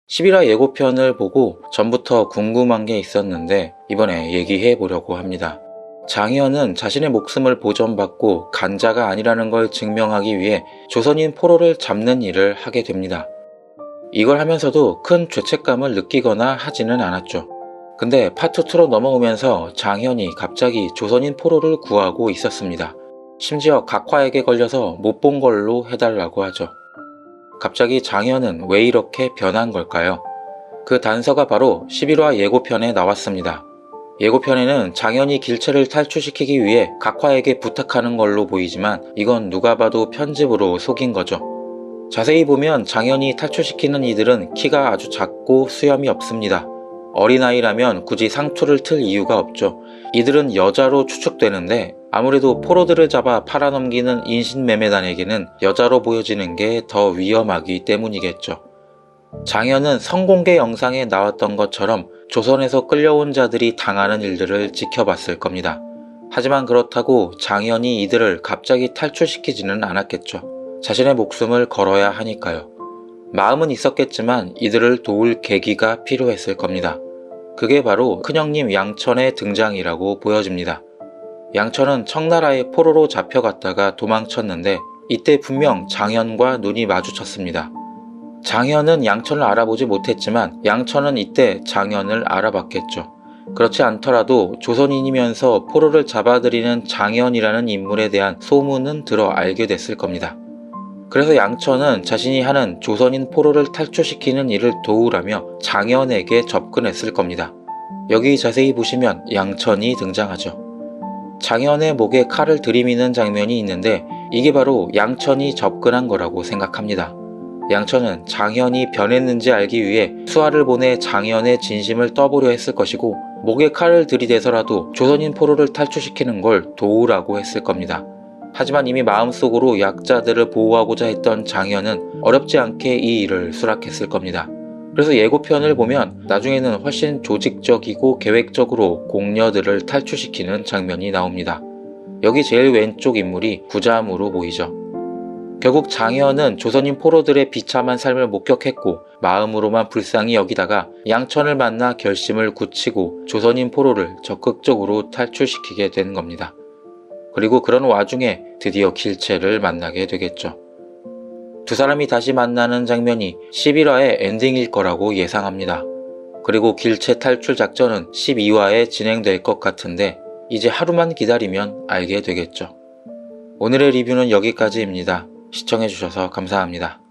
11화 예고편을 보고 전부터 궁금한 게 있었는데 이번에 얘기해 보려고 합니다. 장희연은 자신의 목숨을 보전받고 간자가 아니라는 걸 증명하기 위해 조선인 포로를 잡는 일을 하게 됩니다. 이걸 하면서도 큰 죄책감을 느끼거나 하지는 않았죠. 근데 파트 2로 넘어오면서 장희연이 갑자기 조선인 포로를 구하고 있었습니다. 심지어 각화에게 걸려서 못 본 걸로 해달라고 하죠. 갑자기 장희연은 왜 이렇게 변한 걸까요? 그 단서가 바로 11화 예고편에 나왔습니다. 예고편에는 장희연이 길채를 탈출시키기 위해 각화에게 부탁하는 걸로 보이지만 이건 누가 봐도 편집으로 속인 거죠. 자세히 보면 장희연이 탈출시키는 이들은 키가 아주 작고 수염이 없습니다. 어린아이라면 굳이 상투를 틀 이유가 없죠. 이들은 여자로 추측되는데 아무래도 포로들을 잡아 팔아넘기는 인신매매단에게는 여자로 보여지는 게 더 위험하기 때문이겠죠. 장희연은 성공개 영상에 나왔던 것처럼 조선에서 끌려온 자들이 당하는 일들을 지켜봤을 겁니다. 하지만 그렇다고 장희연이 이들을 갑자기 탈출시키지는 않았겠죠. 자신의 목숨을 걸어야 하니까요. 마음은 있었겠지만 이들을 도울 계기가 필요했을 겁니다. 그게 바로 큰형님 양천의 등장이라고 보여집니다. 양천은 청나라의 포로로 잡혀갔다가 도망쳤는데 이때 분명 장희연과 눈이 마주쳤습니다. 장희연은 양천을 알아보지 못했지만 양천은 이때 장희연을 알아봤겠죠. 그렇지 않더라도 조선인이면서 포로를 잡아들이는 장희연이라는 인물에 대한 소문은 들어 알게 됐을 겁니다. 그래서 양천은 자신이 하는 조선인 포로를 탈출시키는 일을 도우라며 장희연에게 접근했을 겁니다. 여기 자세히 보시면 양천이 등장하죠. 장희연의 목에 칼을 들이미는 장면이 있는데 이게 바로 양천이 접근한 거라고 생각합니다. 양천은 장희연이 변했는지 알기 위해 수하를 보내 장희연의 진심을 떠보려 했을 것이고 목에 칼을 들이대서라도 조선인 포로를 탈출시키는 걸 도우라고 했을 겁니다. 하지만 이미 마음속으로 약자들을 보호하고자 했던 장희연은 어렵지 않게 이 일을 수락했을 겁니다. 그래서 예고편을 보면 나중에는 훨씬 조직적이고 계획적으로 공녀들을 탈출시키는 장면이 나옵니다. 여기 제일 왼쪽 인물이 구자암으로 보이죠. 결국 장희연은 조선인 포로들의 비참한 삶을 목격했고 마음으로만 불쌍히 여기다가 양천을 만나 결심을 굳히고 조선인 포로를 적극적으로 탈출시키게 된 겁니다. 그리고 그런 와중에 드디어 길채를 만나게 되겠죠. 두 사람이 다시 만나는 장면이 11화의 엔딩일 거라고 예상합니다. 그리고 길채 탈출 작전은 12화에 진행될 것 같은데 이제 하루만 기다리면 알게 되겠죠. 오늘의 리뷰는 여기까지입니다. 시청해주셔서 감사합니다.